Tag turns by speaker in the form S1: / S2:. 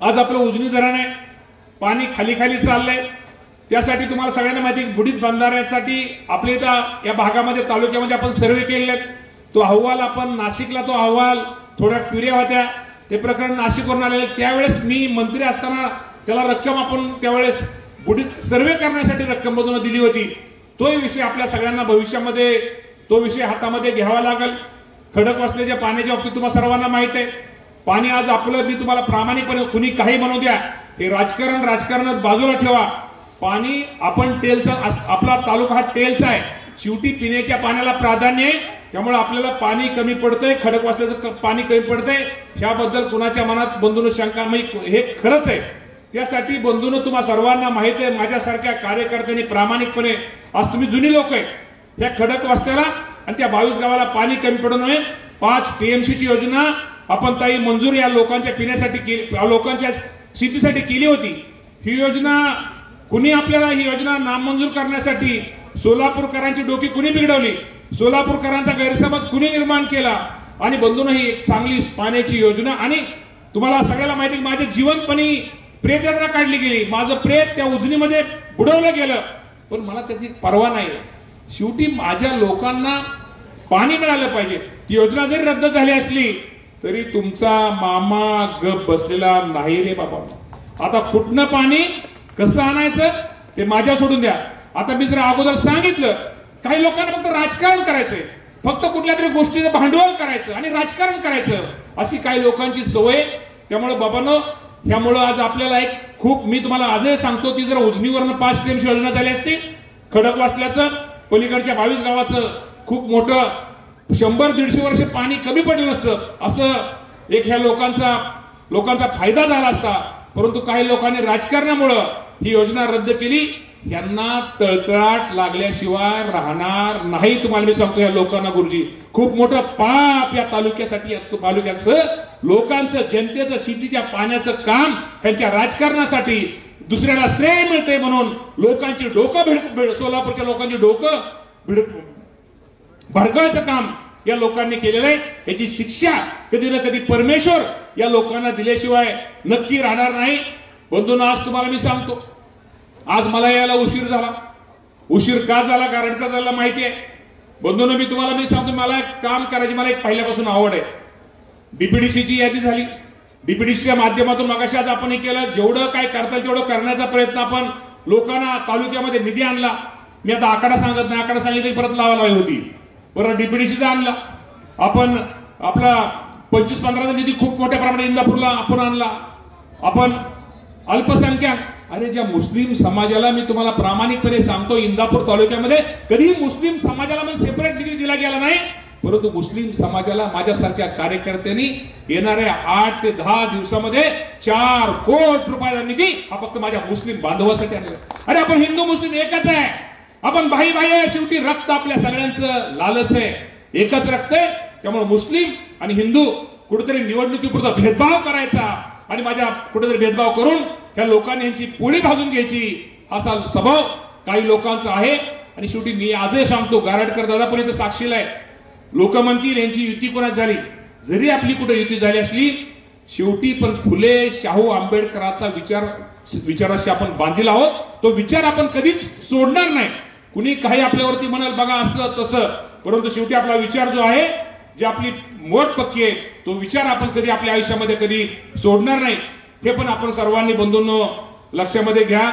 S1: आज आपलं उजनी धरण आहे, पाणी खाली खाली चाललंय। त्यासाठी तुम्हाला सगळ्यांना माहिती आहे, बुडीत बंधाऱ्यासाठी आपल्या इथं या भागामध्ये तालुक्यामध्ये आपण सर्वे केलेले आहेत। तो अहवाल आपण नाशिकला, तो अहवाल थोड्या क्युऱ्या होत्या, ते प्रकरण नाशिकवरून आलेले। त्यावेळेस मी मंत्री असताना त्याला रक्कम आपण त्यावेळेस बुडीत सर्वे करण्यासाठी रक्कम मधून दिली होती। तोही विषय आपल्या सगळ्यांना भविष्यामध्ये तो विषय हातामध्ये घ्यावा लागेल। खडकवासल्याच्या पाण्याच्या बाबतीत तुम्हाला सर्वांना माहित आहे, पाणी आज आपलं, मी तुम्हाला प्रामाणिकपणे कुणी काही म्हणू द्या, हे राजकारणात बाजूला ठेवा। पाणी आपण टेलचा, आपला तालुका हा टेलचा आहे, शेवटी पिण्याच्या पाण्याला प्राधान्य आहे। त्यामुळे आपल्याला पाणी कमी पडतंय, खडकवासल्याचं पाणी कमी पडतंय, ह्याबद्दल कुणाच्या मनात बंधूंनो शंका नाही, हे खरंच आहे। त्यासाठी बंधूंनो तुम्हा सर्वांना माहिती आहे, माझ्यासारख्या कार्यकर्त्यांनी प्रामाणिकपणे, आज तुम्ही जुनी लोक आहे, या खडकवासल्याला आणि त्या 22 गावाला पाणी कमी पडू नये। 5 PMC ची योजना आपण ताई मंजूर या लोकांच्या पिण्यासाठी केली, लोकांच्या शेतीसाठी केली होती। ही योजना कुणी आपल्याला, ही योजना नामंजूर करण्यासाठी सोलापूरकरांची डोकी कुणी बिघडवली, सोलापूरकरांचा गैरसमज कुणी निर्माण केला। आणि बंधूंनो ही एक चांगली पाण्याची योजना, आणि तुम्हाला सगळ्याला माहिती, माझे जीवनपणी प्रेत काढली गेली, माझं प्रेत त्या उजनीमध्ये बुडवलं गेलं, पण मला त्याची पर्वा नाही। शेवटी माझ्या लोकांना पाणी मिळालं पाहिजे। ती योजना जरी रद्द झाली असली तरी तुमचा मामा गप बसलेला नाही रे बाबा। आता कुठनं पाणी कसं आणायचं ते माझ्या सोडून द्या। आता मी जर अगोदर सांगितलं, काही लोकांना फक्त राजकारण करायचंय, फक्त कुठल्या तरी गोष्टीचं भांडवल करायचं आणि राजकारण करायचं, अशी काही लोकांची सवय। त्यामुळे बाबांनो, यामुळे आज आपल्याला एक खूप, मी तुम्हाला आजही सांगतो की जर उजनीवरनं 5 TMC योजना झाली असती, खडकवासल्याचं पलीकडच्या 22 गावाचं खूप मोठं 100-150 वर्ष पाणी कमी पडलं नसतं, असं एक ह्या लोकांचा फायदा झाला असता। परंतु काही लोकांनी राजकारणामुळे ही योजना रद्द केली, यांना तळतळाट लागल्याशिवाय राहणार नाही। तुम्हाला मी सांगतो, या लोकांना गुरुजी खूप मोठं पाप या तालुक्याचं लोकांचं, जनतेचं, शेतीच्या पाण्याचं काम त्यांच्या राजकारणासाठी दुसऱ्याला श्रेय मिळते म्हणून लोकांची डोकं सोलापूरच्या लोकांची डोकं भडकायचं काम या लोकांनी केलेलं आहे। याची शिक्षा कधी ना कधी परमेश्वर या लोकांना दिल्याशिवाय नक्की राहणार नाही। बंधूंनो, आज तुम्हाला मी सांगतो, आज मला यायला उशीर झाला। उशीर का झाला, कारण का झाला माहिती आहे बंधूंनो, मी तुम्हाला सांगतो, मला एक काम करायची, मला एक पहिल्यापासून आवड आहे। डीपीडीसीची यादी झाली, डीपीडीसीच्या माध्यमातून मगाशी आज आपण हे केलं, जेवढं काय करता येईल तेवढं करण्याचा प्रयत्न आपण लोकांना तालुक्यामध्ये निधी आणला। मी आता आकडा सांगत नाही, आकडा सांगितलं परत लावायला होती, बरं डीपीडीसीचा आणला आपण, आपला 25-15 निधी खूप मोठ्या प्रमाणात इंदापूरला आपण आणला। आपण अल्पसंख्याक, अरे ज्या मुस्लिम समाजाला, मी तुम्हाला प्रामाणिकपणे सांगतो, इंदापूर तालुक्यामध्ये कधी मुस्लिम समाजाला सेपरेट निधी दिला गेला नाही, परंतु मुस्लिम समाजाला माझ्यासारख्या कार्यकर्त्यांनी येणाऱ्या 8 ते 10 दिवसामध्ये 4 कोटी रुपयाचा निधी हा फक्त माझ्या मुस्लिम बांधवासाठी आणला। अरे आपण हिंदू मुस्लिम एकच आहे, आपण भाई भाई आहे, शेवटी रक्त आपल्या सगळ्यांचं लालच आहे, एकच रक्त आहे। त्यामुळे मुस्लिम आणि हिंदू कुठेतरी निवडणुकीपुरता भेदभाव करायचा आणि माझ्या कुठेतरी भेदभाव करून त्या लोकांनी यांची पोळी भाजून घ्यायची, असा स्वभाव काही लोकांचा आहे। आणि शेवटी मी आजही सांगतो, गारटकर दादा पण इथे साक्षीला आहे, लोक म्हणतील यांची युती कोणाच झाली, जरी आपली कुठे युती झाली असली, शेवटी पण फुले शाहू आंबेडकरांचा विचाराशी आपण बांधील आहोत, तो विचार आपण कधीच सोडणार नाही। कुणी काही आपल्यावरती म्हणाल बघा असं तसं, परंतु शेवटी आपला विचार जो आहे, जे आपली मोठ पक्की आहे, तो विचार आपण कधी आपल्या आयुष्यामध्ये कधी सोडणार नाही। हे पण आपण सर्वांनी बंधूंनो लक्षामध्ये घ्या।